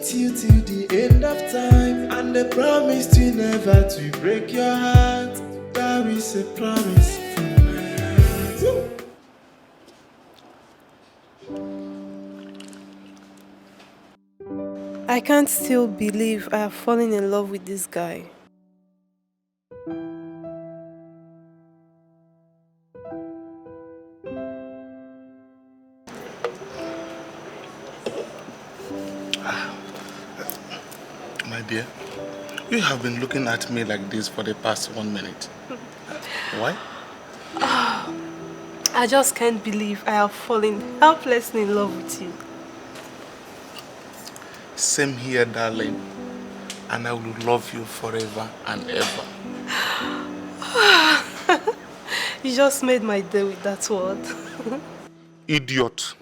with you till the end of time, and I promise to never to break your heart. That is a promise from my heart. I can't still believe I have fallen in love with this guy. My dear, you have been looking at me like this for the past 1 minute. Why? I just can't believe I have fallen helplessly in love with you. Same here, darling. And I will love you forever and ever. You just made my day with that word. Idiot.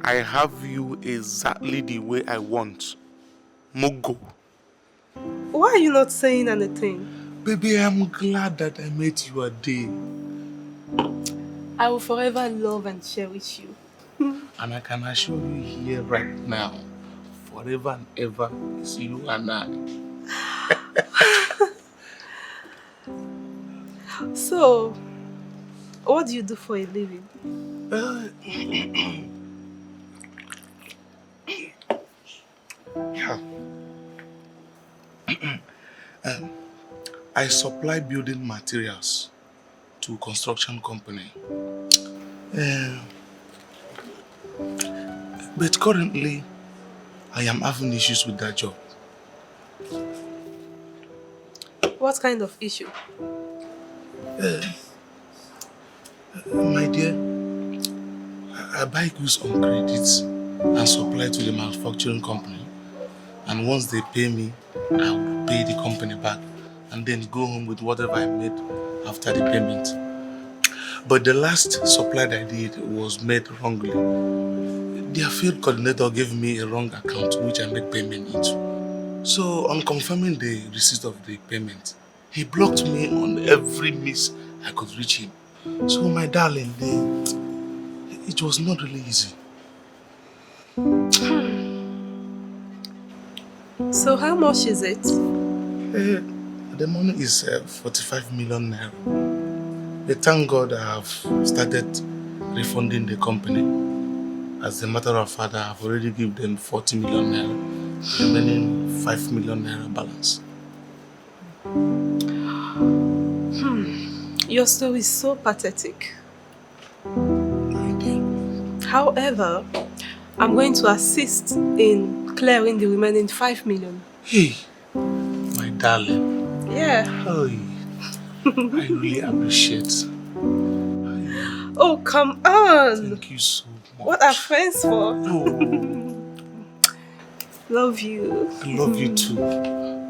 I have you exactly the way I want. Mugo. Why are you not saying anything? Baby, I'm glad that I met you a day. I will forever love and cherish you. And I can assure you here right now, forever and ever is you and I. So, what do you do for a living? Yeah. I supply building materials to a construction company. But currently, I am having issues with that job. What kind of issue? My dear, I buy goods on credits and supply to the manufacturing company. And once they pay me, I will pay the company back and then go home with whatever I made after the payment. But the last supply that I did was made wrongly. Their field coordinator gave me a wrong account which I made payment into. So on confirming the receipt of the payment, he blocked me on every means I could reach him. So my darling, it was not really easy. So how much is it? The money is 45 million naira. But thank God I have started refunding the company. As a matter of fact, I have already given them 40 million naira, remaining 5 million naira balance. Your story is so pathetic. My dear. However, I'm going to assist in clearing the remaining 5 million. Hey, my darling. Yeah. Hey, I really appreciate. Oh, come on. Thank you so much. What are friends for? Oh. Love you. I love you too.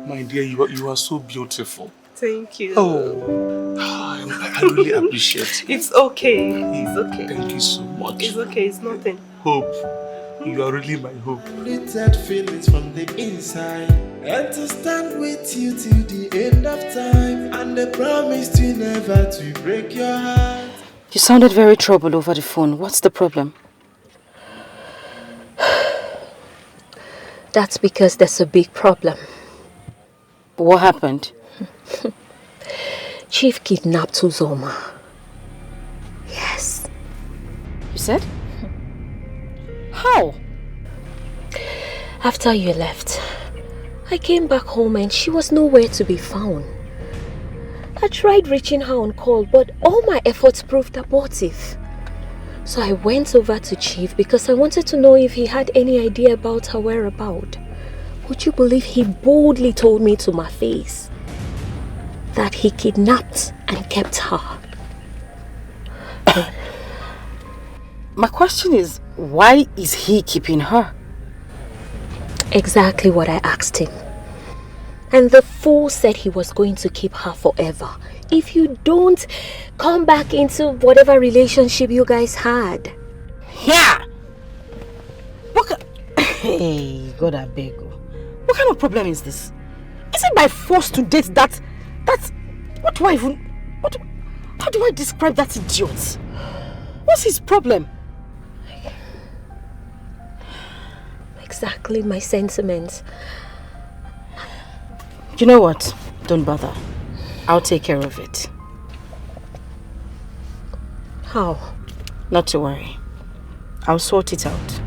My dear, you are so beautiful. Thank you. Oh, I really appreciate it. It's okay. It's okay. Thank you so much. It's okay. It's nothing. Hope. You are really my hope. Little feelings from the inside, and to stand with you till the end of time, and I promise to never to break your heart. You sounded very troubled over the phone. What's the problem? That's because there's a big problem. What happened? Chief kidnapped Uzoma. Yes. You said? How? After you left, I came back home and she was nowhere to be found. I tried reaching her on call, but all my efforts proved abortive. So I went over to Chief because I wanted to know if he had any idea about her whereabouts. Would you believe he boldly told me to my face that he kidnapped and kept her? My question is, why is he keeping her? Exactly what I asked him. And the fool said he was going to keep her forever if you don't come back into whatever relationship you guys had. Yeah! Hey, God I beg you. What kind of problem is this? Is it by force to date that... What do I even... How do I describe that idiot? What's his problem? exactly my sentiments. You know what? Don't bother. I'll take care of it. How? Not to worry. I'll sort it out.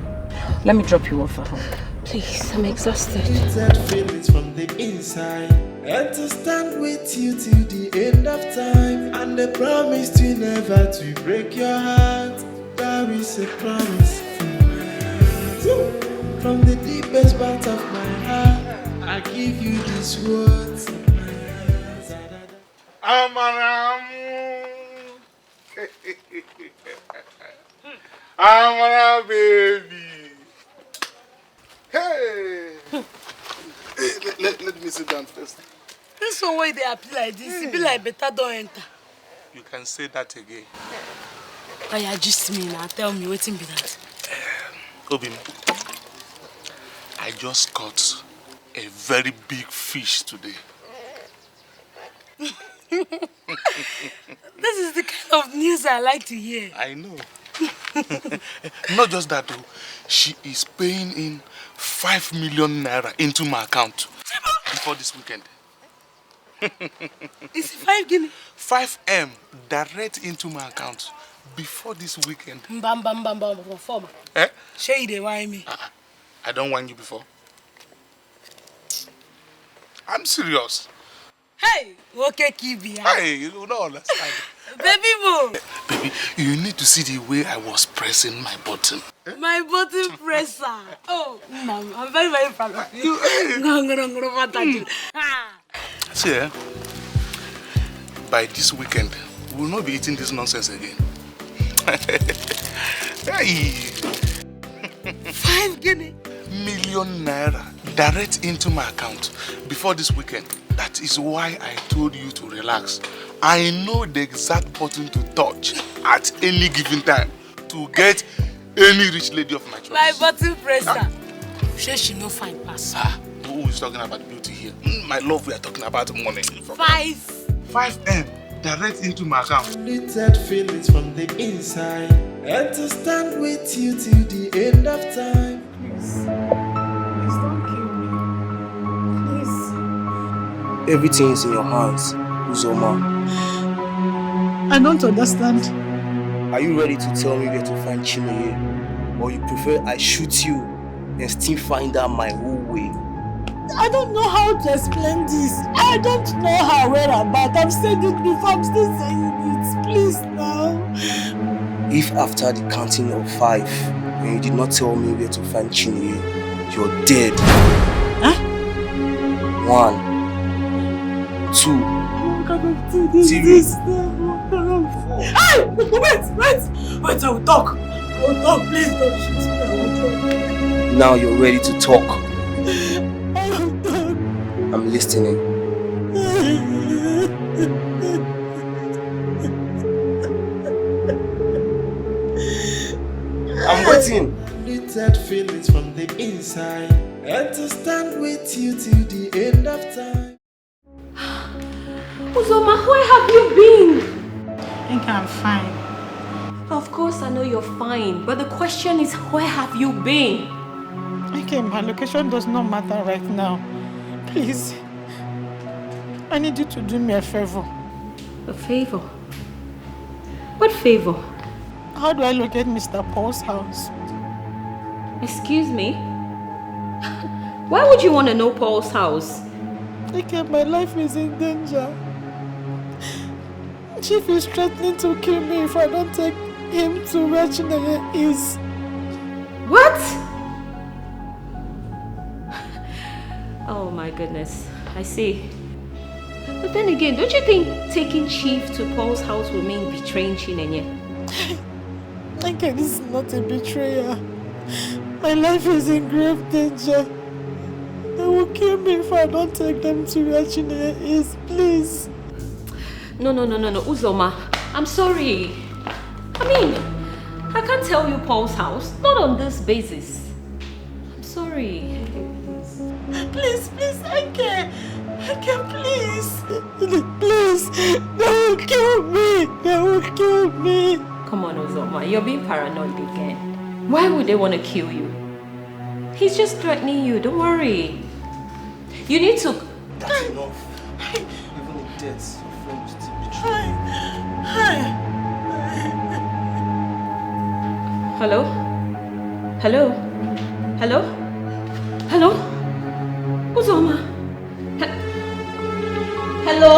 Let me drop you off at home. Please, I'm exhausted. That feelings from the inside, and to stand with you till the end of time, and the promise to never to break your heart. That is a promise from the deepest part of my heart. I give you these words. Amaramu. Amara baby. Hey. Let me sit down first. This one way they appear like this, it be like better don't enter. You can say that again. Why you just me now? Tell me waiting be that. Obim, I just caught a very big fish today. This is the kind of news I like to hear. I know. Not just that though. She is paying in 5 million naira into my account before this weekend. It's 5 guinea. 5M direct into my account before this weekend. Bam form. Eh? Sure you dey whine me. I don't want you before. I'm serious. Hey, okay, Kibi. Hey, you don't understand. Baby mo. Baby, you need to see the way I was pressing my button. My button presser. Oh, no, I'm very, very proud of you. See, by this weekend, we will not be eating this nonsense again. Hey. 5 guinea. Million naira direct into my account before this weekend. That is why I told you to relax. I know the exact button to touch at any given time to get any rich lady of my choice. My button presser. She no fine pass. Who is talking about beauty here? My love, we are talking about money. 5M direct into my account. Little feelings from the inside, and to stand with you till the end of time. Please don't kill me. Please. Everything is in your hands, Uzoma. I don't understand. Are you ready to tell me where to find Chinonye? Or you prefer I shoot you and still find out my whole way? I don't know how to explain this. I don't know how whereabout. I've said it before. I'm still saying it. Please now. If after the counting of 5 and you did not tell me where to find Chinonye, you're dead. Huh? 1, 2, What kind of thing is 3, this? 4. Hey! Wait! I will talk. Please don't shoot me. I will talk. Now you're ready to talk. I will talk. I'm listening. I'm waiting. Little feelings from the inside, and to stand with you till the end of time. Uzoma, where have you been? I think I'm fine. Of course I know you're fine, but the question is, where have you been? Okay, my location does not matter right now. Please, I need you to do me a favor. A favor? What favor? How do I locate Mr. Paul's house? Excuse me? Why would you want to know Paul's house? Okay, my life is in danger. Chief is threatening to kill me if I don't take him to where Chinonye is. What? Oh my goodness, I see. But then again, don't you think taking Chief to Paul's house will mean betraying Chinonye? Okay, this is not a betrayal. My life is in grave danger. They will kill me if I don't take them to where Chinonye is, please. No, Uzoma, I'm sorry. I mean, I can't tell you Paul's house, not on this basis. I'm sorry. Please, I can't, please. Please, they will kill me. Come on, Uzoma, you're being paranoid again. Why would they want to kill you? He's just threatening you. Don't worry. You need to... That's enough. Even in death, your friend will still betray you. Hello? Hello? Hello? Hello? Uzoma? Hello?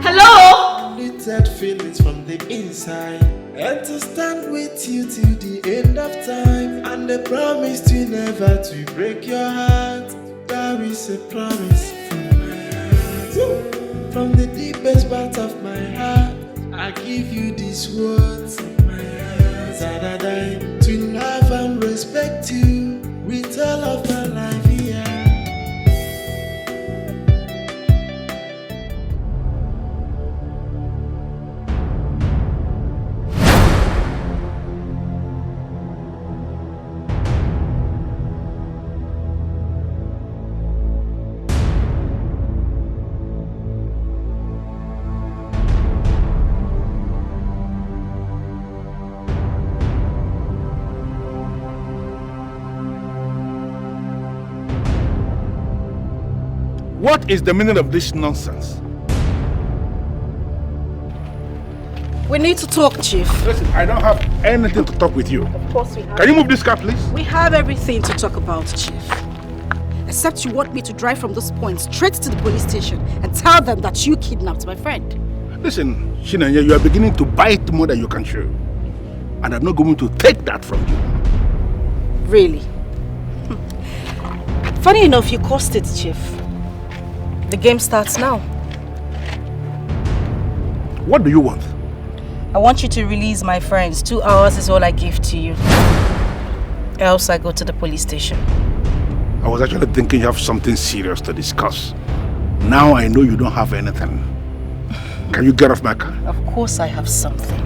Hello? Littered feelings from the inside, and to stand with you till the end of time, and the promise to never to break your heart. That is a promise from my heart. From the deepest part of my heart, I give you these words from my heart. That I die to love and respect you with all of my life here. What is the meaning of this nonsense? We need to talk, Chief. Listen, I don't have anything to talk with you. Of course we have. Can you move this car, please? We have everything to talk about, Chief. Except you want me to drive from this point straight to the police station and tell them that you kidnapped my friend. Listen, Shinanya, you are beginning to bite more than you can chew. And I'm not going to take that from you. Really? Funny enough, you caused it, Chief. The game starts now. What do you want? I want you to release my friends. 2 hours is all I give to you. Else I go to the police station. I was actually thinking you have something serious to discuss. Now I know you don't have anything. Can you get off my car? Of course I have something.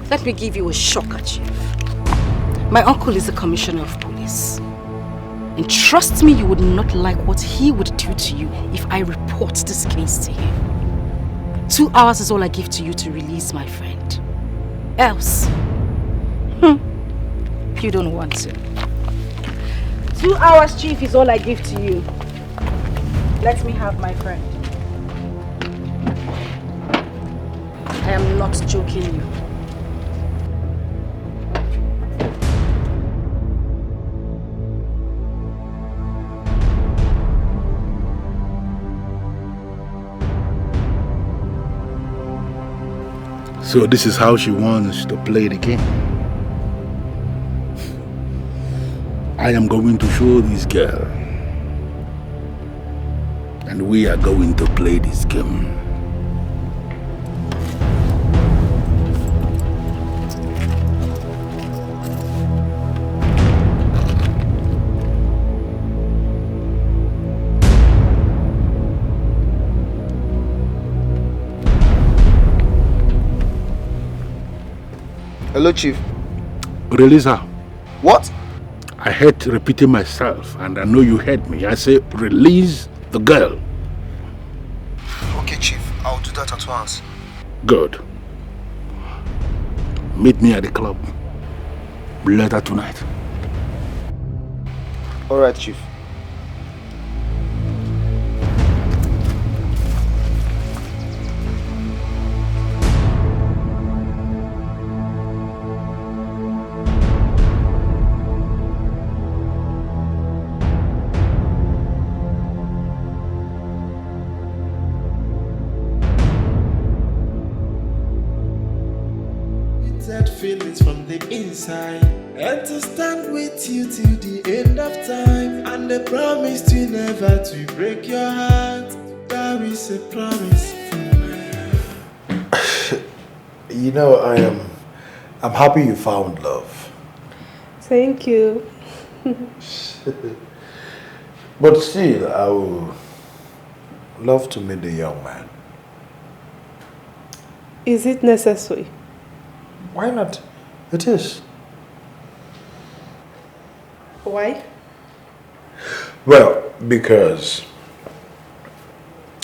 Let me give you a shocker, Chief. My uncle is the commissioner of police. And trust me, you would not like what he would do to you if I report this case to him. 2 hours is all I give to you to release my friend. Else, you don't want to. 2 hours, Chief, is all I give to you. Let me have my friend. I am not joking you. So this is how she wants to play the game. I am going to show this girl. And we are going to play this game. Hello, Chief. Release her. What? I hate repeating myself, and I know you heard me. I say, release the girl. Okay, Chief. I'll do that at once. Good. Meet me at the club later tonight. All right, Chief. Feelings from the inside, and to stand with you till the end of time, and the promise to never to break your heart. That is a promise from my heart. You know, I'm happy you found love. Thank you. But still, I would love to meet the young man. Is it necessary? Why not? It is. Why? Well, because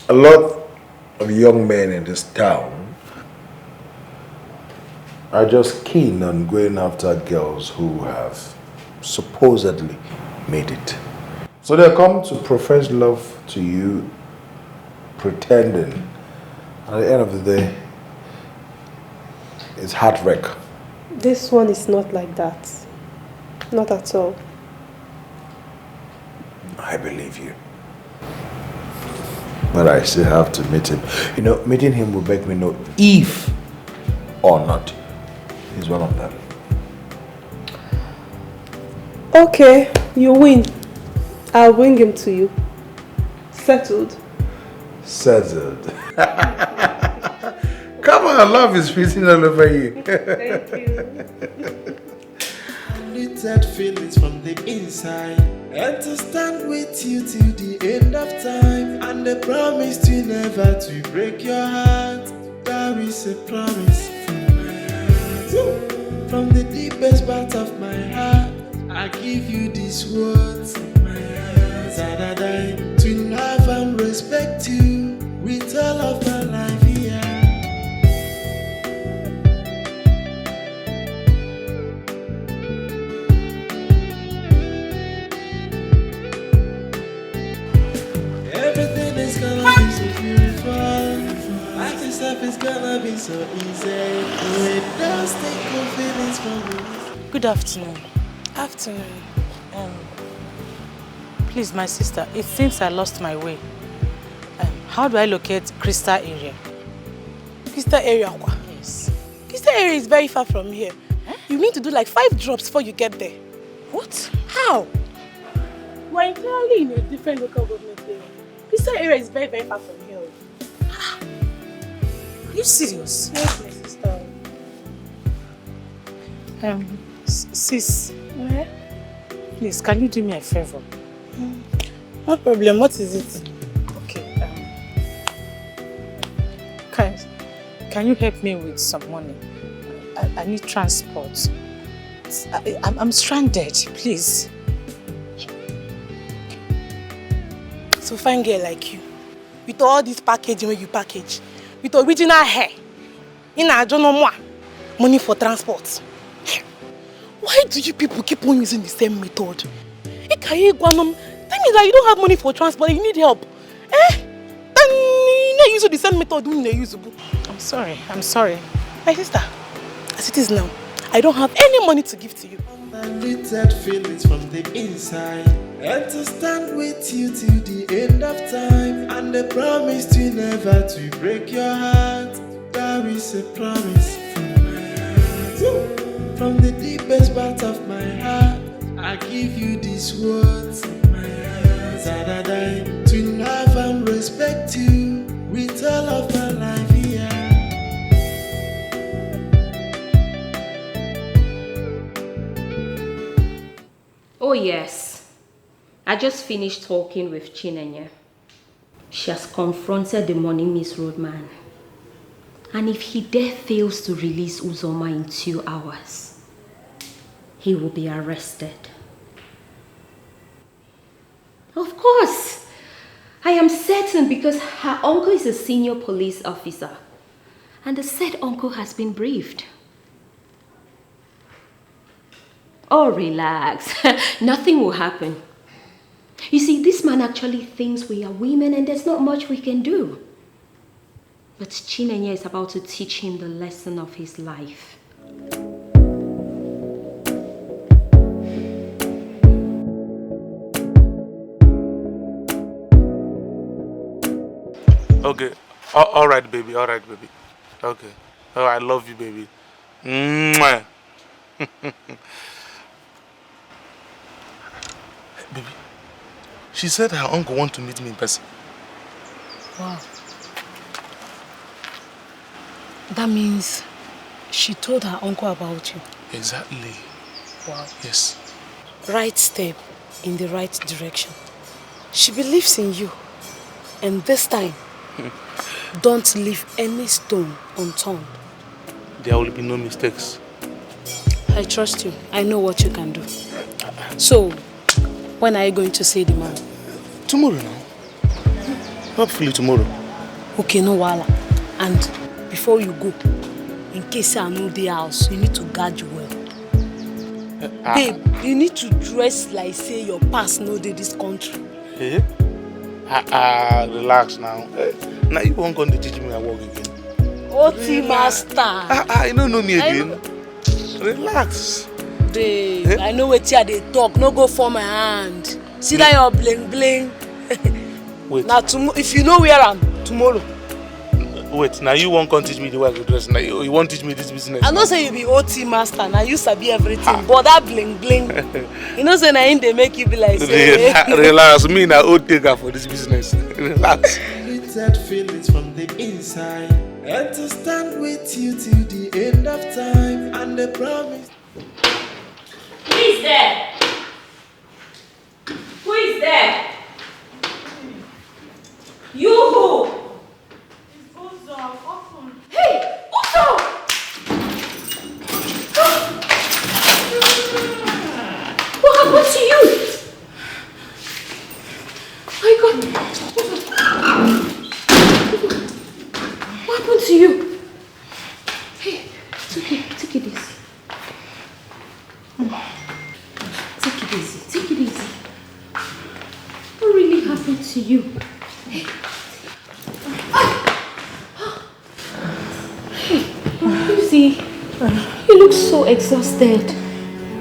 a lot of young men in this town are just keen on going after girls who have supposedly made it. So they come to profess love to you, pretending. At the end of the day, it's heartbreak. This one is not like that. Not at all. I believe you. But I still have to meet him. You know, meeting him will make me know if or not he's one of them. Okay, you win. I'll bring him to you. Settled? Settled. Come on, love is written all over you. Thank you. Unlimited feelings from the inside, and to stand with you till the end of time, and the promise to never to break your heart. That is a promise from my heart. From the deepest part of my heart, I give you these words from my heart. That I die to love and respect you with all of my life here. Everything is gonna be so beautiful. Life itself is gonna be so easy. It does take confidence from me. Good afternoon. Afternoon. Please, my sister, it seems I lost my way. How do I locate Crystal area? Crystal area? Yes. Crystal area is very far from here. You need to do like 5 drops before you get there. What? How? We're entirely in a different local government area. Crystal area is very, very far from here. Are you serious? Yes, my sister. Sis, please, can you do me a favor? No problem. What is it? Okay. Can you help me with some money? I need transport. I'm stranded, please. So fine girl like you, with all this packaging where you package, with original hair, I don't know more money for transport. Why do you people keep on using the same method? Tell me that you don't have money for transport, you need help. Then you use the same method when they use. I'm sorry. My sister, as it is now, I don't have any money to give to you. Unlimited feelings from the inside, and to stand with you till the end of time, and the promise to never to break your heart. That is a promise from my heart. From the deepest part of my heart, I give you these words from my heart. That I die to love and respect you with all of my life here. Oh yes, I just finished talking with Chinenye. She has confronted the money misroad man. And if he dare fails to release Uzoma in 2 hours, he will be arrested. Of course, I am certain because her uncle is a senior police officer. And the said uncle has been briefed. Oh, relax. Nothing will happen. You see, this man actually thinks we are women and there's not much we can do. But Chinenye is about to teach him the lesson of his life. Okay. All right, baby. Okay. Oh, I love you, baby. Mwah. Baby, she said her uncle wants to meet me in person. Wow. That means she told her uncle about you. Exactly. Wow. Yes. Right step in the right direction. She believes in you. And this time, don't leave any stone unturned. There will be no mistakes. I trust you. I know what you can do. So, when are you going to see the man? Tomorrow now. Hopefully tomorrow. Okay, no wala. And before you go, in case I know the house, you need to guard you well. Babe, you need to dress like say your past no dey this country. Eh? Relax now. Now you won't going to teach me how to walk again. OT master. You don't know me again. Relax. Babe, I know what they talk. No go for my hand. See that your bling bling. Wait. Now if you know where I'm tomorrow. Wait, now you won't teach me the way I dress. Now you won't teach me this business. I know say you be OT master. Now you sabi everything. But that bling bling. You know say now they make you be like say. Relax, me now old taker for this business. Relax. That feelings from the inside, and to stand with you till the end of time, and the promise. Who is there? Who is there? You who? It's Uju. Open. Hey, Uju! What happened to you? My God. What happened to you? Hey, it's okay. Take it easy. Take it easy. Take it easy. What really happened to you? Hey. Hey, Lucy, you look so exhausted.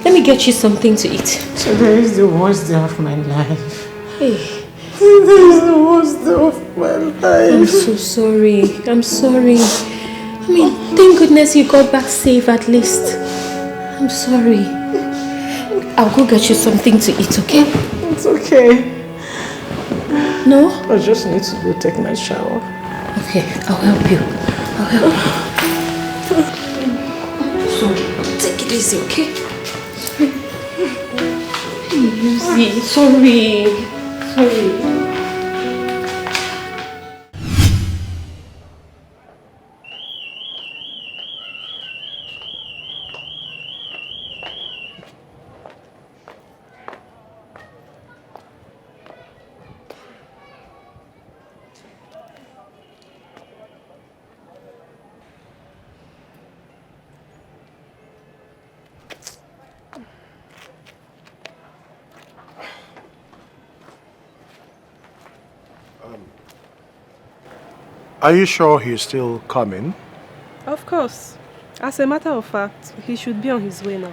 Let me get you something to eat. Today is the worst day of my life. Hey. Today is the worst day of my life. I'm so sorry. I'm sorry. I mean, thank goodness you got back safe at least. I'm sorry. I'll go get you something to eat, okay? It's okay. No? I just need to go take my shower. Okay, I'll help you. I'll help you. Sorry. Take it easy, okay? Sorry. Easy. Sorry. Sorry. Are you sure he's still coming? Of course. As a matter of fact, he should be on his way now.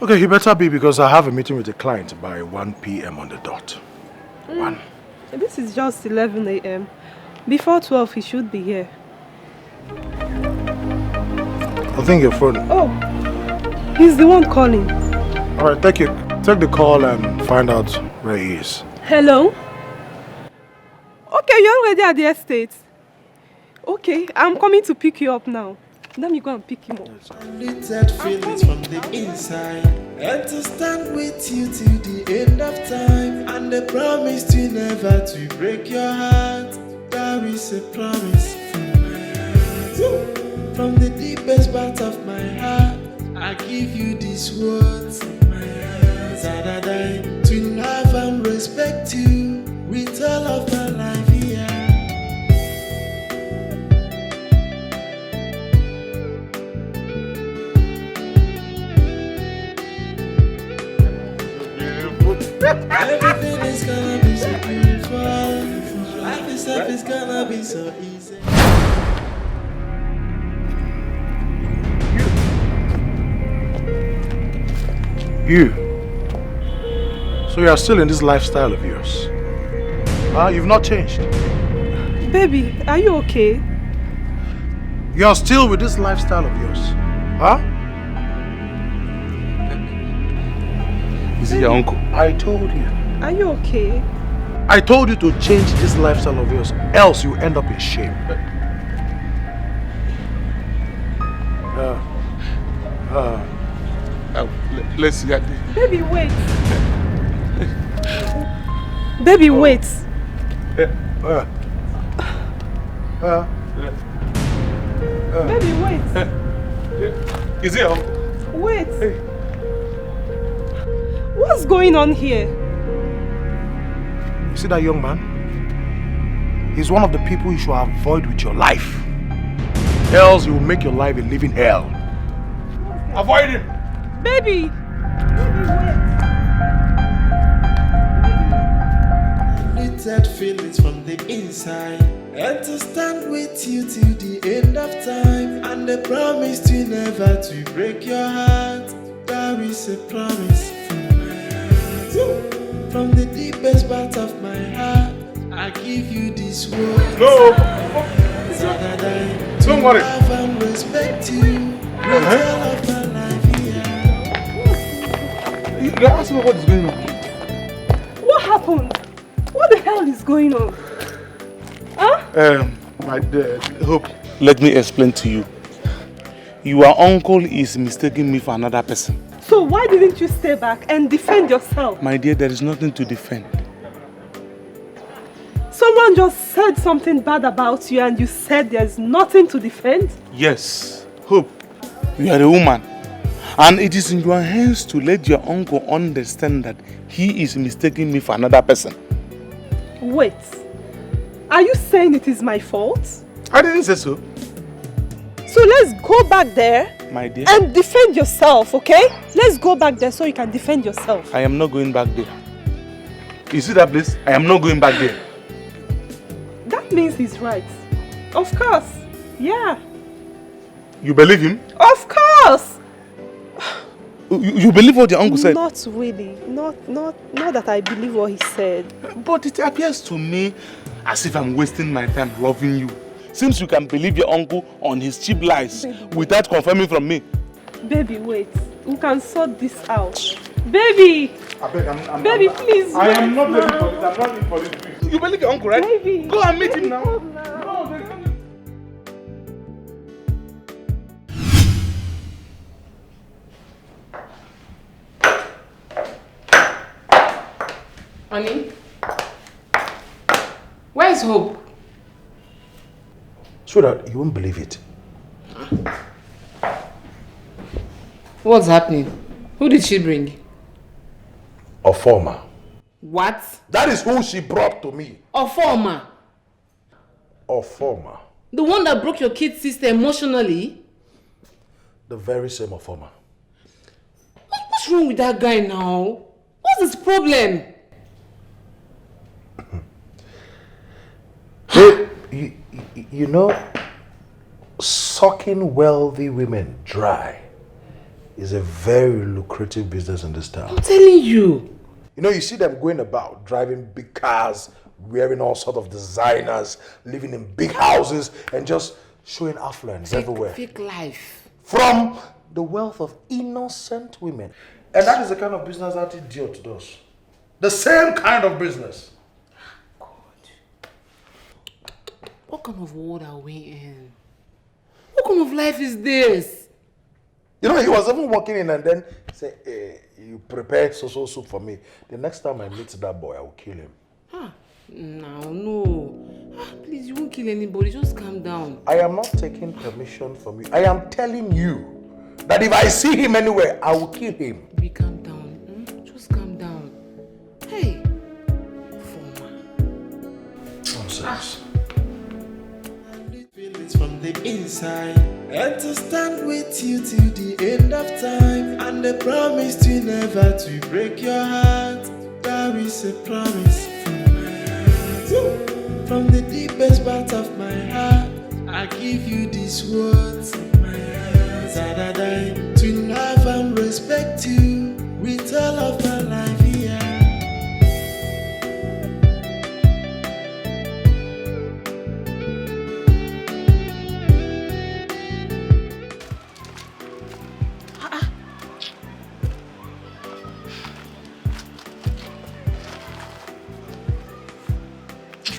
Okay, he better be because I have a meeting with the client by 1 p.m. on the dot. 1. This is just 11 a.m. Before 12, he should be here. I think your phone. Oh, he's the one calling. All right, take the call and find out where he is. Hello? Okay, you're already at the estate. Okay, I'm coming to pick you up now. Let me go and pick him up. That feelings from the inside, and to stand with you till the end of time, and the promise to never to break your heart. That is a promise from my heart. From the deepest part of my heart, I give you these words from my heart. That I die to love and respect you with all of my life here. Everything is gonna be so beautiful. Life itself is gonna be so easy. You. So you are still in this lifestyle of yours? You've not changed. Baby, are you okay? You are still with this lifestyle of yours? Huh? Is it your uncle? I told you. Are you okay? I told you to change this lifestyle of yours, else you end up in shame. Let's see that. Baby, wait. Baby, wait. Baby, wait. Is it your uncle? Wait. What's going on here? You see that young man? He's one of the people you should avoid with your life. else he will make your life a living hell. Avoid him! Baby! Knitted feelings from the inside, and to stand with you till the end of time, and the promise to never to break your heart. That is a promise from my heart. From the deepest part of my heart, I give you this word. No! So that I Don't worry. love and respect you with all of my life here. You ask me what is going on. What happened? What the hell is going on? Huh? My Hope, let me explain to you. Your uncle is mistaking me for another person. So why didn't you stay back and defend yourself? My dear, there is nothing to defend. Someone just said something bad about you and you said there's nothing to defend? Yes, Hope, you are a woman. And it is in your hands to let your uncle understand that he is mistaking me for another person. Wait, are you saying it is my fault? I didn't say so. So let's go back there, my dear, and defend yourself, okay? Let's go back there so you can defend yourself. I am not going back there. You see that place? I am not going back there. That means he's right. Of course, yeah. You believe him? Of course! You believe what your uncle said? Not really. Not that I believe what he said. But it appears to me as if I'm wasting my time loving you. Since you can believe your uncle on his cheap lies without confirming from me. Baby, wait. We can sort this out. Baby! Baby, please. I am not ready for this. I'm not ready for this. You believe your uncle, right? Baby. Go and meet him now. No, Honey, where's Hope? Sweetheart, you won't believe it. What's happening? Who did she bring? A former. What? That is who she brought to me. A former? A former. The one that broke your kid's sister emotionally? The very same former. What's wrong with that guy now? What's his problem? You know, sucking wealthy women dry is a very lucrative business in this town. I'm telling you. You know, you see them going about, driving big cars, wearing all sorts of designers, living in big houses, and just showing affluence everywhere. Fake life. From the wealth of innocent women. And that is the kind of business that idiot does. The same kind of business. What kind of world are we in? What kind of life is this? You know, he was even walking in and then say, hey, you prepare so soup for me. The next time I meet that boy, I will kill him. No. Please, you won't kill anybody. Just calm down. I am not taking permission from you. I am telling you that if I see him anywhere, I will kill him. Baby, calm down. Just calm down. Hey. Nonsense. Feelings from the inside, and to stand with you till the end of time, and the promise to never to break your heart. That is a promise from my heart. From the deepest part of my heart, I give you these words from my heart. That I die to love and respect you with all of my life here.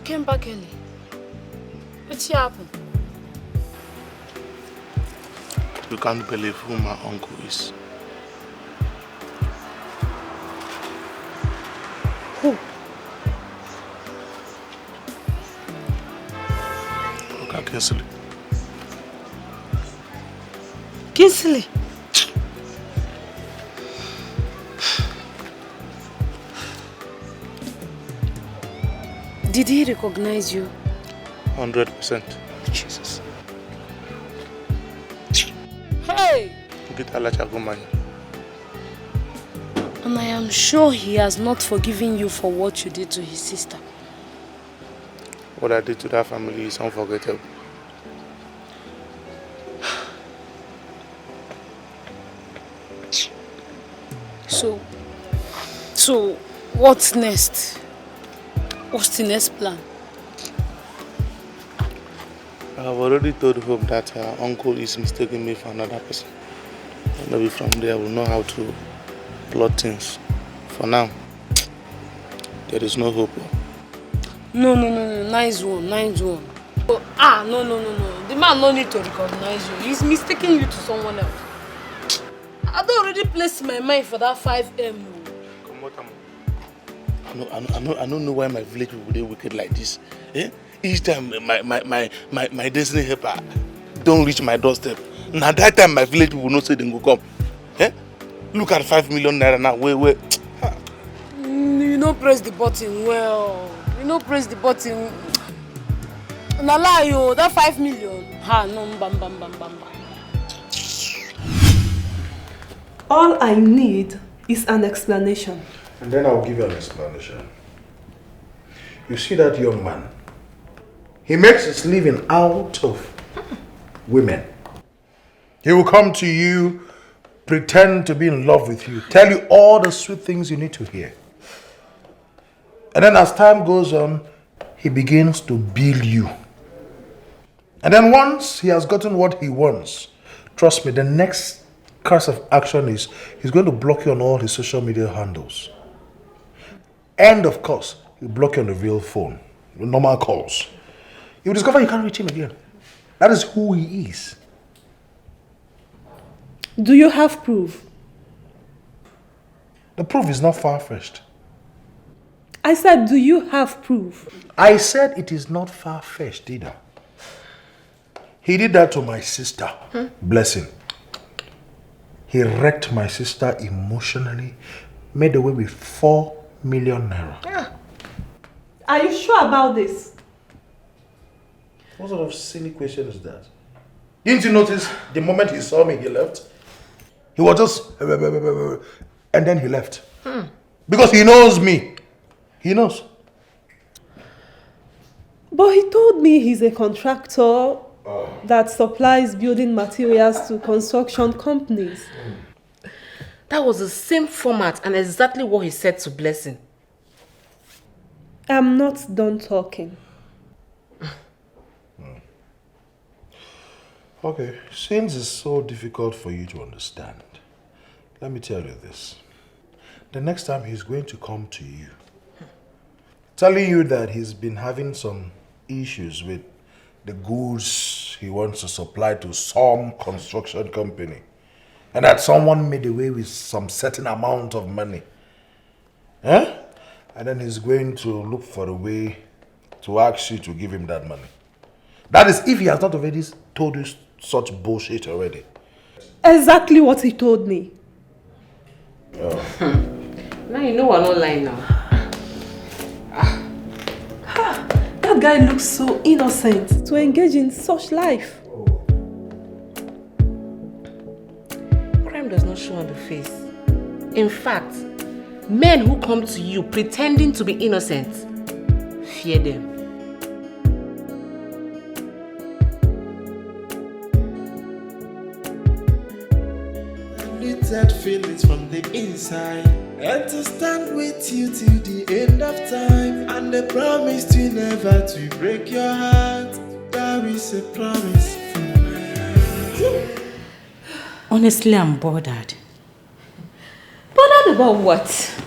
Came back early. What's happened? You can't believe who my uncle is. Who? Look at Kinsley. Kinsley? Did he recognize you? 100%. Jesus. Hey! And I am sure he has not forgiven you for what you did to his sister. What I did to that family is unforgettable. So what's next? What's the next plan? I have already told Hope that her uncle is mistaking me for another person. Maybe from there we'll know how to plot things. For now, there is no hope. No. Nice one. Oh, no. The man no need to recognize you. He's mistaking you to someone else. I don't already placed my mind for that 5M. I don't know why my village people they wicked like this. Eh? Each time my destiny helper don't reach my doorstep. Now that time my village people not say they go come. Eh? Look at 5 million naira now. Wait. You don't press the button well. You don't press the button. Na lie yo, that 5 million. Ha no bam. All I need is an explanation. And then I'll give you an explanation. You see that young man? He makes his living out of women. He will come to you, pretend to be in love with you, tell you all the sweet things you need to hear. And then as time goes on, he begins to bill you. And then once he has gotten what he wants, trust me, the next course of action is he's going to block you on all his social media handles. And of course, he'll block you on the real phone, the normal calls. You'll discover you can't reach him again. That is who he is. Do you have proof? The proof is not far-fetched. I said, do you have proof? I said it is not far-fetched either. He did that to my sister. Bless him. He wrecked my sister emotionally, made away with 4 million naira. Yeah. Are you sure about this? What sort of silly question is that? Didn't you notice the moment he saw me, he left? He was just... and then he left. Because he knows me. He knows. But he told me he's a contractor that supplies building materials to construction companies. That was the same format and exactly what he said to Blessing. I'm not done talking. Okay, since it's so difficult for you to understand, let me tell you this. The next time he's going to come to you, telling you that he's been having some issues with the goods he wants to supply to some construction company, and that someone made away with some certain amount of money. And then he's going to look for a way to ask you to give him that money. That is if he has not already told you such bullshit already. Exactly what he told me. Now you know I'm not lying now. That guy looks so innocent to engage in such life. Crime does not show on the face. In fact, men who come to you pretending to be innocent, fear them. Knitted feelings from the inside, and to stand with you till the end of time, and the promise to never to break your heart. That is a promise from my heart. Honestly, I'm bothered. Bothered about what?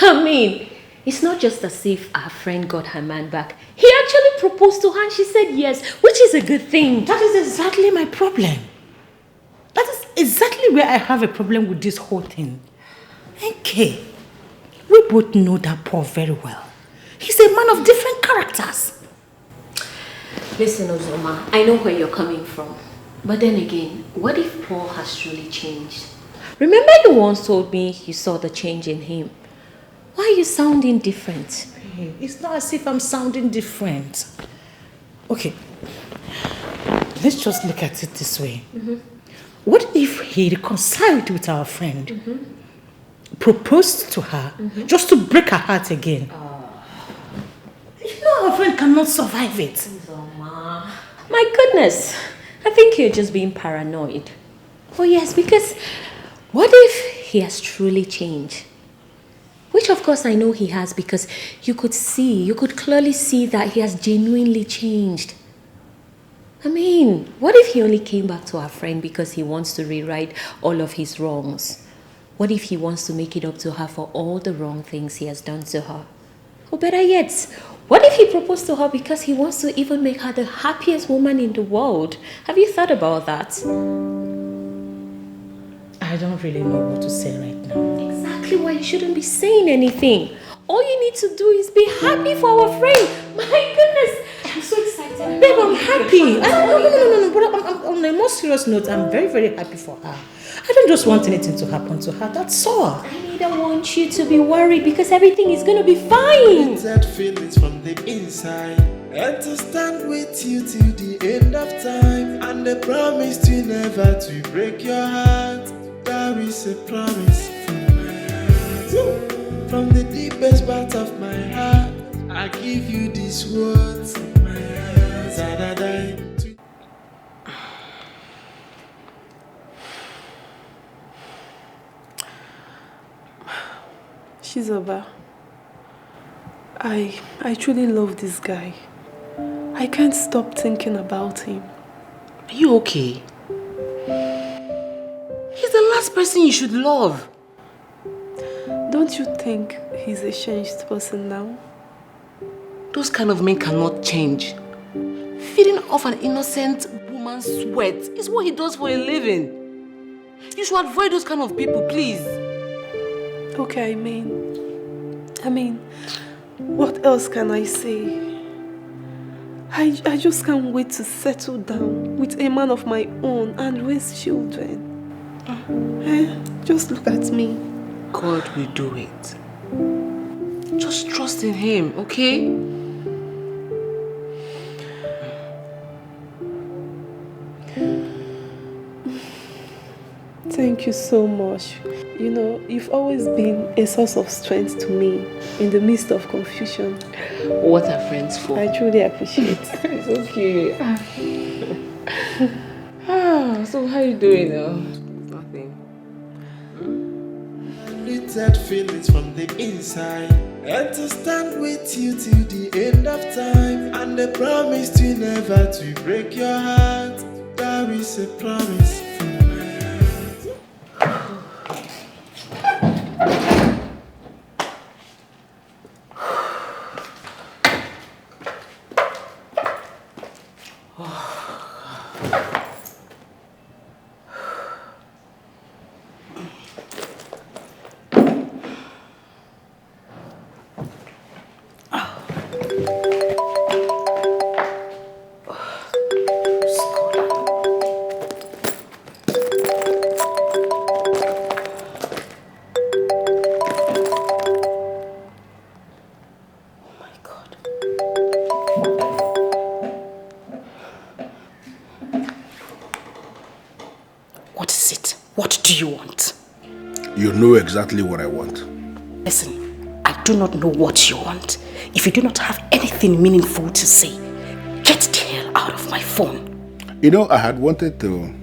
I mean, it's not just as if our friend got her man back. He actually proposed to her and she said yes, which is a good thing. That is exactly my problem. That is exactly where I have a problem with this whole thing. Okay, we both know that Paul very well. He's a man of different characters. Listen, Ozoma, I know where you're coming from. But then again, what if Paul has truly changed? Remember you once told me you saw the change in him. Why are you sounding different? Hey, it's not as if I'm sounding different. Okay, let's just look at it this way. What if he reconciled with our friend, proposed to her, just to break her heart again? You know our friend cannot survive it. My goodness, I think you're just being paranoid. Oh yes, because what if he has truly changed? Which of course I know he has, because you could clearly see that he has genuinely changed. I mean, what if he only came back to our friend because he wants to rewrite all of his wrongs? What if he wants to make it up to her for all the wrong things he has done to her? Or better yet, what if he proposed to her because he wants to even make her the happiest woman in the world? Have you thought about that? I don't really know what to say right now. Exactly why you shouldn't be saying anything. All you need to do is be happy for our friend. My goodness, I'm so excited. Babe, I'm happy. No. But on a more serious note, I'm very, very happy for her. I don't just want anything to happen to her, that's all. I neither want you to be worried, because everything is going to be fine. That feelings from the inside, and to stand with you till the end of time, and the promise to never to break your heart. That is a promise from my heart. From the deepest part of my heart, I give you these words. My heart, da-da-da. Shizoba, I truly love this guy. I can't stop thinking about him. Are you okay? He's the last person you should love. Don't you think he's a changed person now? Those kind of men cannot change. Feeding off an innocent woman's sweat is what he does for a living. You should avoid those kind of people, please. Okay, I mean, what else can I say? I just can't wait to settle down with a man of my own and raise children. Just look at me. God will do it. Just trust in him, okay? Thank you so much. You know, you've always been a source of strength to me in the midst of confusion. What are friends for? I truly appreciate it. It's okay. So how are you doing now? Nothing. That feelings from the inside, and to stand with you till the end of time, and the promise to never to break your heart. That is a promise from my heart. You know exactly what I want. Listen, I do not know what you want. If you do not have anything meaningful to say, get the hell out of my phone. You know, I had wanted to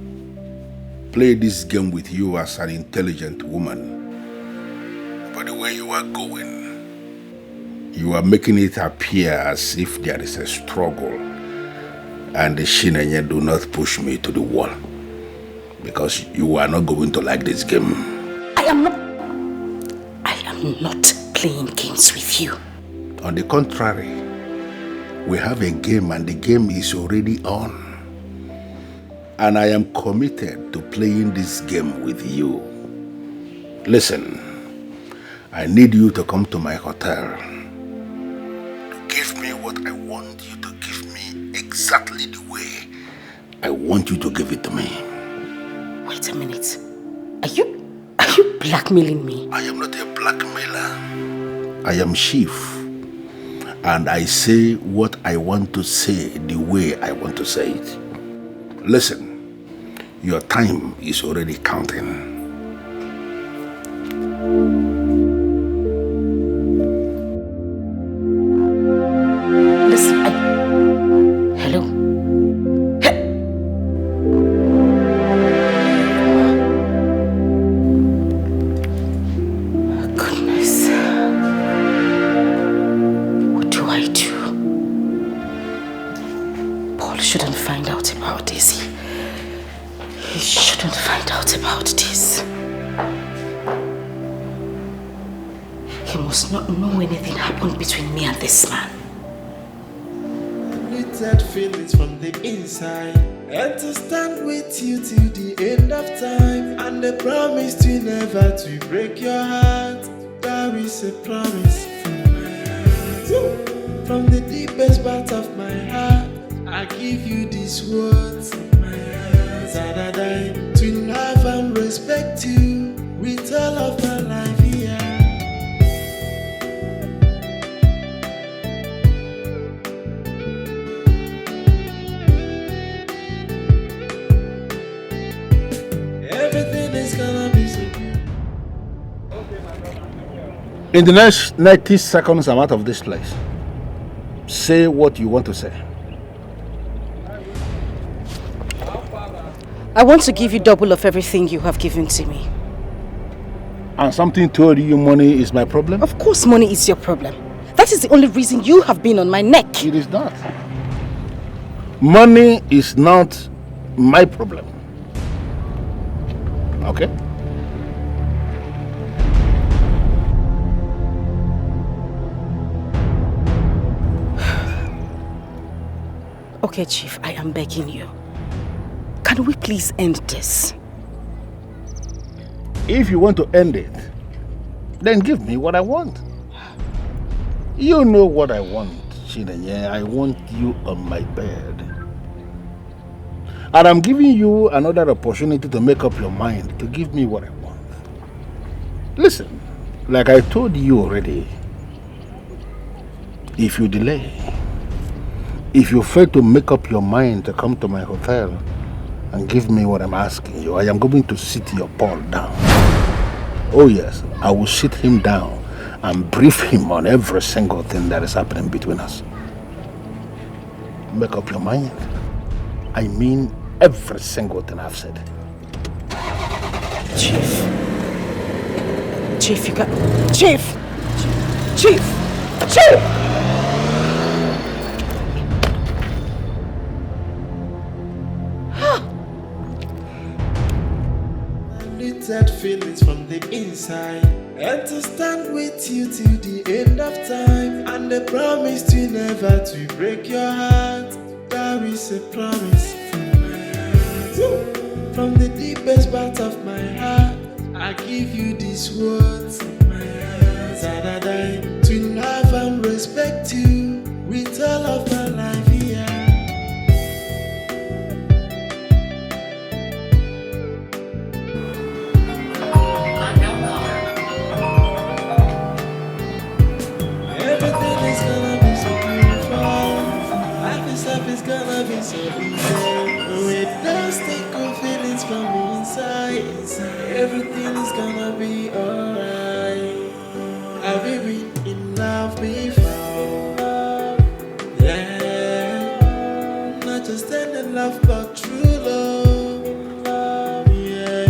play this game with you as an intelligent woman. But the way you are going, you are making it appear as if there is a struggle. And the Shinanye do not push me to the wall. Because you are not going to like this game. I am not playing games with you. On the contrary, we have a game and the game is already on. And I am committed to playing this game with you. Listen, I need you to come to my hotel. To give me what I want you to give me exactly the way I want you to give it to me. Wait a minute. Are you blackmailing me? I am not a blackmailer. I am chief. And I say what I want to say the way I want to say it. Listen, Your time is already counting. Listen, hello? Goodness. What do I do? Paul shouldn't find out about this. He shouldn't find out about this. He must not know anything happened between me and this man. That feelings from the inside, and to stand with you till the end of time, and the promise to never to break your heart. That is a promise from my heart. From the deepest part of my heart, I give you these words of my heart. That I die to love and respect you with all of my life here. Everything is gonna be so good. In the next 90 seconds, I'm out of this place. Say what you want to say. I want to give you double of everything you have given to me. And something told you money is my problem? Of course money is your problem. That is the only reason you have been on my neck. It is not. Money is not my problem. Okay? Okay, Chief, I am begging you. Can we please end this? If you want to end it, then give me what I want. You know what I want, Chinenye. I want you on my bed. And I'm giving you another opportunity to make up your mind, to give me what I want. Listen, like I told you already, if you delay, if you fail to make up your mind to come to my hotel and give me what I'm asking you, I am going to sit your Paul down. Oh yes, I will sit him down and brief him on every single thing that is happening between us. Make up your mind. I mean every single thing I've said. Chief. Chief, you got... Chief! Chief! Chief! That feelings from the inside, and to stand with you till the end of time, and the promise to never to break your heart. That is a promise from my heart. From the deepest part of my heart, I give you these words of my heart. That I die to love and respect you with all of my life here. It's gonna be so easy. With those good feelings from inside, everything is gonna be alright. Have you been in love before? Yeah, not just any love but true love. Yeah,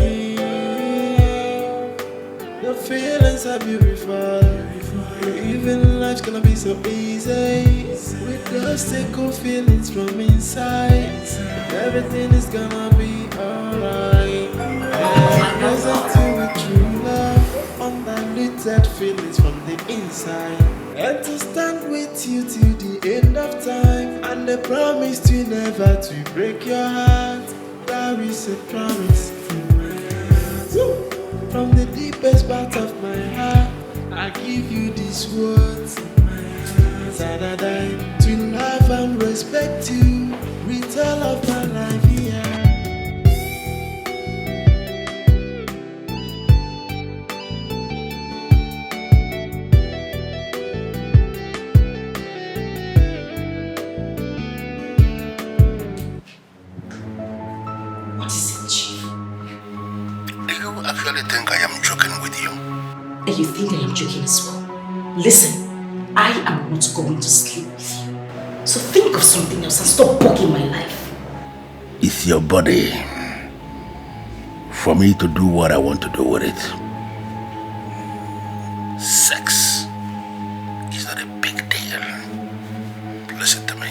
the feelings are beautiful. Even life's gonna be so easy. With those good feelings from inside, everything is gonna be alright. Present you with true love, undiluted feelings from the inside, and to stand with you till the end of time, and the promise to never to break your heart. That is a promise from my heart. From the deepest part of my heart, I give you these words of my heart. That I die to love and respect you with all of my life here. What is it, Chief? actually think I am joking with you? And you think I am joking as well? Listen, I am not going to sleep with you. So think of something else and stop bugging my life. It's your body. For me to do what I want to do with it. Sex is not a big deal. Listen to me.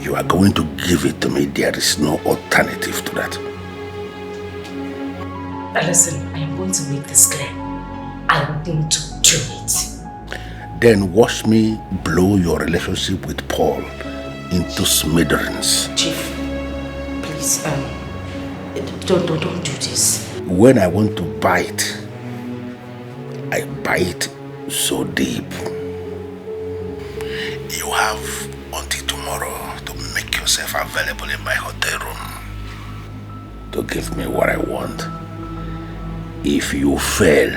You are going to give it to me. There is no alternative to that. Listen, I am going to make this clear. I am going to do it. Then watch me blow your relationship with Paul into smithereens. Chief, please, don't do this. When I want to bite, I bite so deep. You have until tomorrow to make yourself available in my hotel room to give me what I want. If you fail,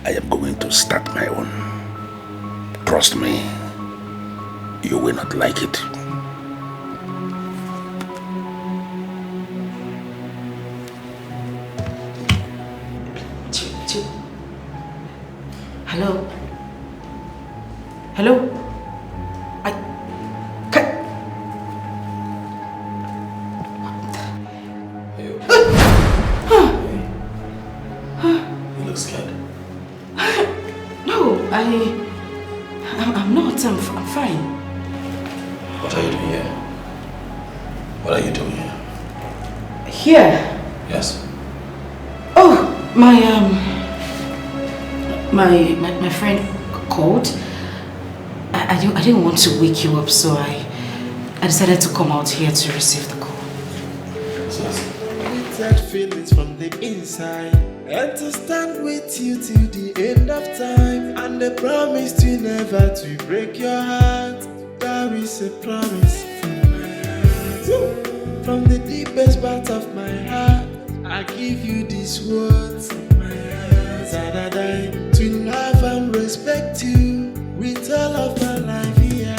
I am going to start my own. Trust me, you will not like it. Hello? Hello? You look scared. No, I'm not. I'm fine. What are you doing here? What are you doing here? Here? Yes. Oh, my friend called. I didn't want to wake you up, so I decided to come out here to receive the call. That feelings from the inside, and to stand with you till the end of time, and the promise to never to break your heart. That is a promise from my heart. From the deepest part of my heart, I give you these words from my heart. That I die to love and respect you with all of my life here.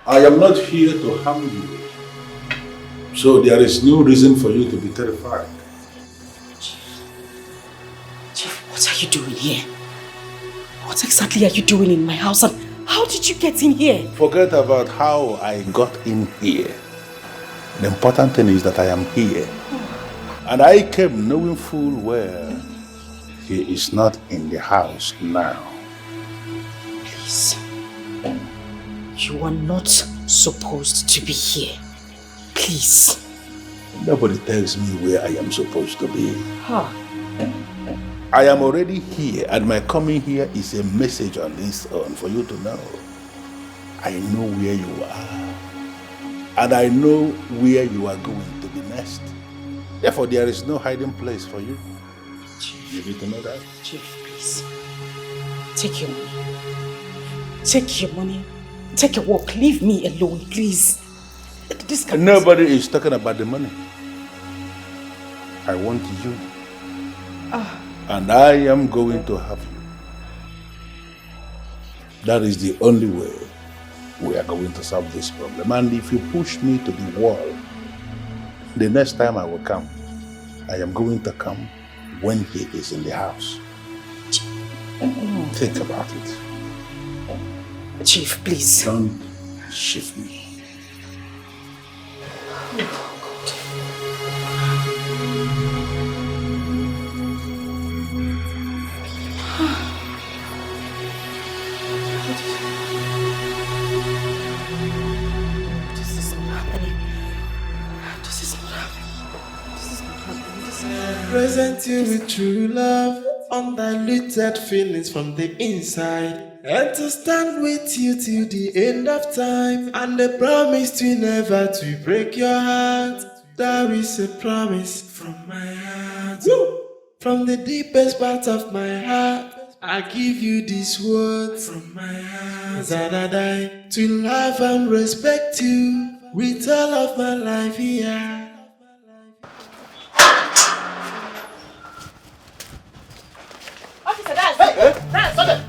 I am not here to harm you. So there is no reason for you to be terrified. Chief, what are you doing here? What exactly are you doing in my house, and how did you get in here? Forget about how I got in here. The important thing is that I am here. And I came knowing full well he is not in the house now. Please. You are not supposed to be here. Please. Nobody tells me where I am supposed to be. Huh. I am already here, and my coming here is a message on its own for you to know. I know where you are, and I know where you are going to be next. Therefore, there is no hiding place for you. Chief. You need to know that. Chief, please. Take your money. Take your money. Take your walk. Leave me alone, please. Nobody is talking about the money. I want you. And I am going to have you. That is the only way we are going to solve this problem. And if you push me to the wall, the next time I will come, I am going to come when he is in the house. Think about it. Chief, please. Don't shift me. This is not happening. This is not happening. This is not happening. Present you with true love, undiluted feelings from the inside. And to stand with you till the end of time, and the promise to never to break your heart. That is a promise from my heart. From the deepest part of my heart, I give you these words from my heart that I die to love and respect you with all of my life here. Officer, that's it.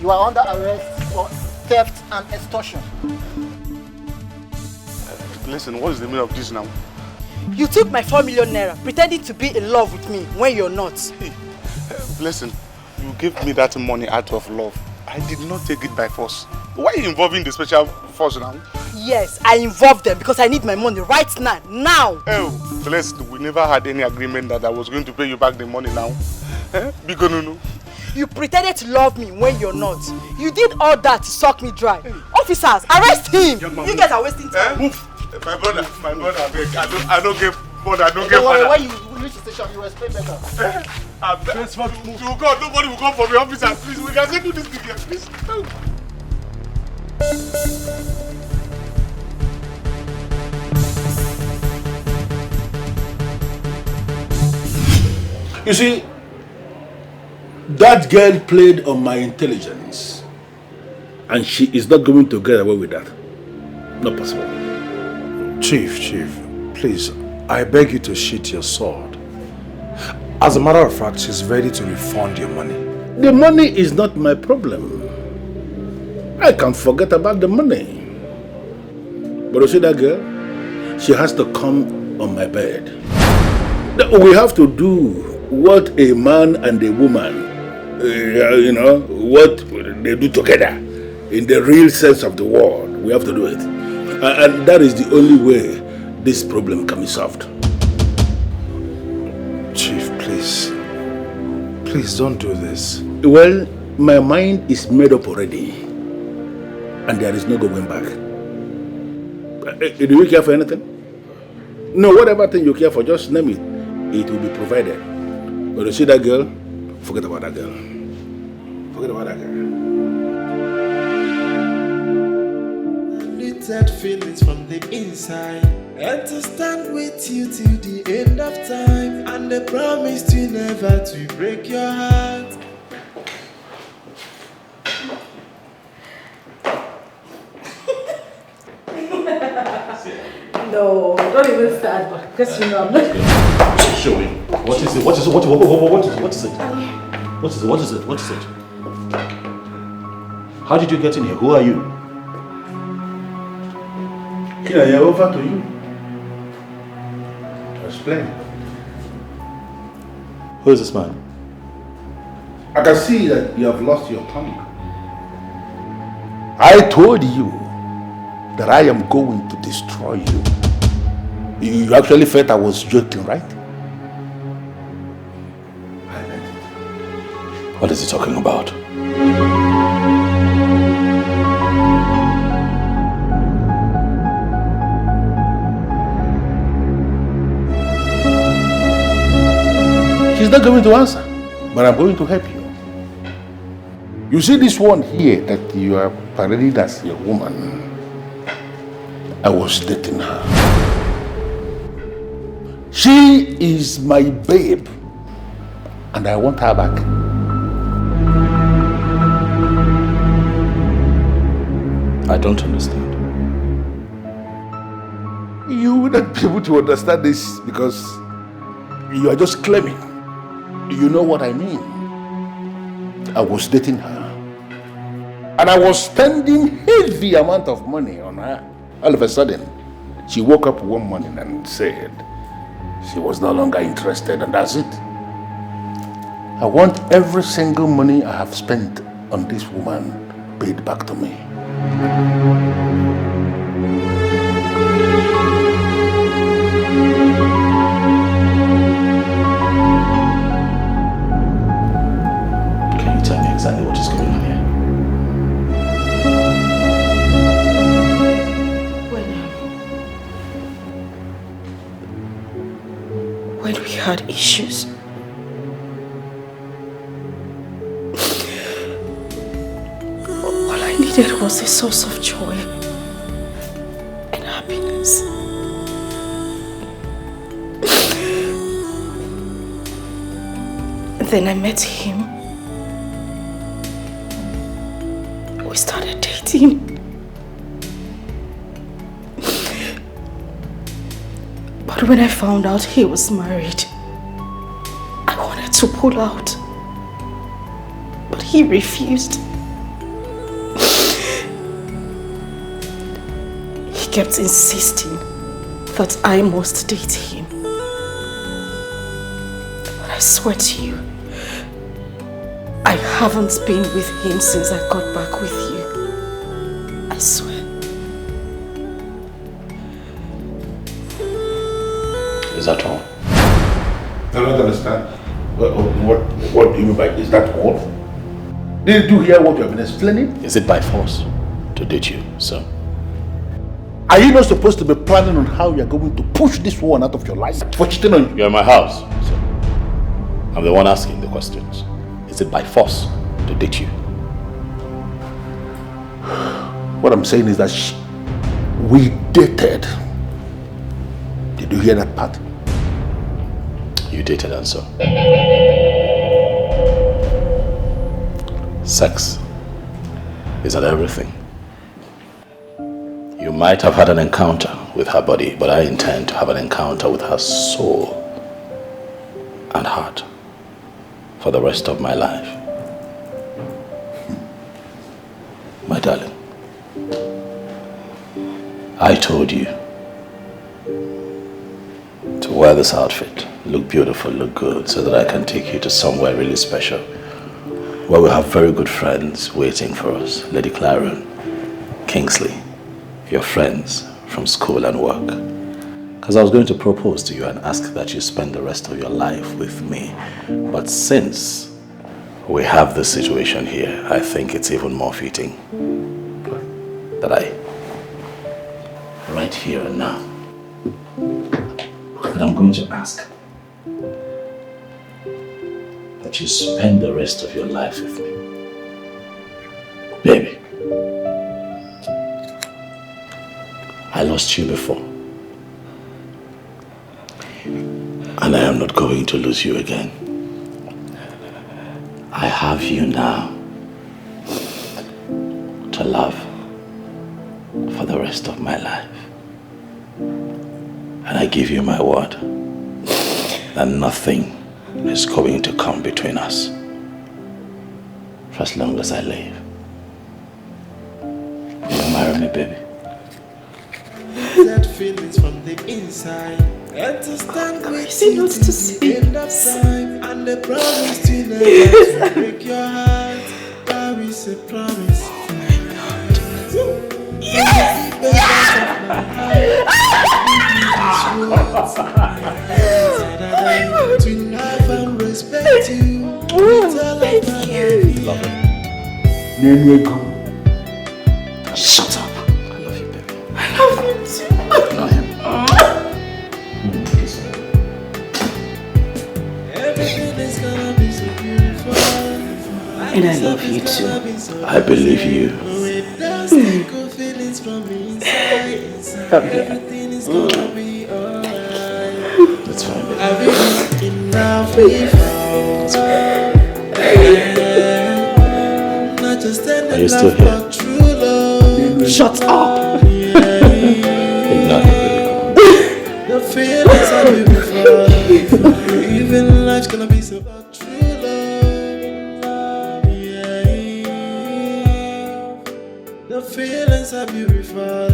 You are under arrest for theft and extortion. Listen, what is the meaning of this now? You took my 4 million naira, pretending to be in love with me when you're not. Hey, listen, you gave me that money out of love. I did not take it by force. Why are you involving the special force now? Yes, I involved them because I need my money right now. Now! Oh, listen, we never had any agreement that I was going to pay you back the money now. Because no. You pretended to love me when you're not. You did all that to suck me dry. Officers, arrest him! You guys are wasting time. Move! My brother, I beg. I don't get bored. I don't get bored. When you reach the station, you will explain better. To God, nobody will come for me, officer. Please, we can do this thing here, please. You see, that girl played on my intelligence, and she is not going to get away with that. Not possible. Chief, please, I beg you to sheath your sword. As a matter of fact, she's ready to refund your money. The money is not my problem. I can forget about the money. But you see that girl? She has to come on my bed. We have to do what a man and a woman, what they do together in the real sense of the word. We have to do it. And that is the only way this problem can be solved. Chief, please don't do this. Well, my mind is made up already, and there is no going back. Do you care for anything? No, whatever thing you care for, just name it. It will be provided. But you see that girl? Forget about that girl. Forget about that girl. Rooted feelings from the inside, and to stand with you till the end of time, and the promise to never to break your heart. No, don't even start, because you know I'm not. Show me. What is it? What is it? What is it? How did you get in here? Who are you? Here, over to you. Explain. Who is this man? I can see that you have lost your tongue. I told you that I am going to destroy you. You actually felt I was joking, right? What is he talking about? She's not going to answer, but I'm going to help you. You see this one here that you are parading as your woman. I was dating her. She is my babe, and I want her back. I don't understand. You will not be able to understand this because you are just claiming. You know what I mean. I was dating her, and I was spending heavy amount of money on her. All of a sudden, she woke up one morning and said she was no longer interested, and that's it. I want every single money I have spent on this woman paid back to me. Can you tell me exactly what is going on here? When we had issues, all I needed was a source of joy and happiness. Then I met him. We started dating. But when I found out he was married, I wanted to pull out. But he refused. He kept insisting that I must date him. But I swear to you, I haven't been with him since I got back with you. I swear. Is that all? I don't understand. What do you mean by is that all? Did you hear what you have been explaining? Is it by force to date you, sir? Are you not supposed to be planning on how you are going to push this woman out of your life for cheating on you? You're in my house, sir. I'm the one asking the questions. Is it by force to date you? What I'm saying is that we dated. Did you hear that part? You dated and so. Sex is not everything. You might have had an encounter with her body, but I intend to have an encounter with her soul and heart for the rest of my life. My darling, I told you to wear this outfit, look beautiful, look good, so that I can take you to somewhere really special, where we have very good friends waiting for us. Lady Claren, Kingsley, your friends from school and work. Because I was going to propose to you and ask that you spend the rest of your life with me. But since we have this situation here, I think it's even more fitting that I, right here and now, that I'm going to ask that you spend the rest of your life with me. Baby, I lost you before, and I am not going to lose you again. I have you now to love for the rest of my life. And I give you my word that nothing is going to come between us for as long as I live. Will you marry me, baby? That feelings from the inside, and to stand with you to the end of time, and the promise to never to break your heart. That is a promise. Oh my God! Yes! To love and respect you. Thank you. Love it. Shut up. I love you, baby. I love you too. Love him. Everything is gonna be so beautiful. And I love you too. I believe you. Feelings from inside. Everything is gonna be alright. That's fine, baby. I've been in love with you. Not just any Are you still love, here? but true love. Shut up. Ignore him, baby. The feelings are beautiful. Even life's gonna be so about true love. Yeah. The feelings are beautiful.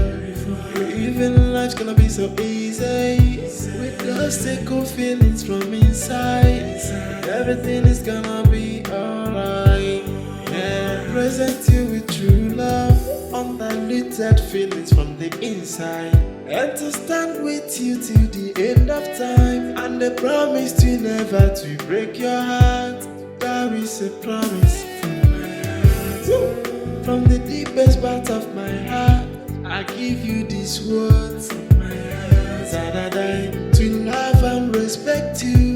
Even life's gonna be so easy. With those cool feelings from inside. Everything is gonna be alright. Yeah. Present you with true love. Undiluted feelings from the inside. And to stand with you till the end of time. And the promise to never to break your heart. That is a promise. From the deepest part of my heart, I give you these words. To love and respect you.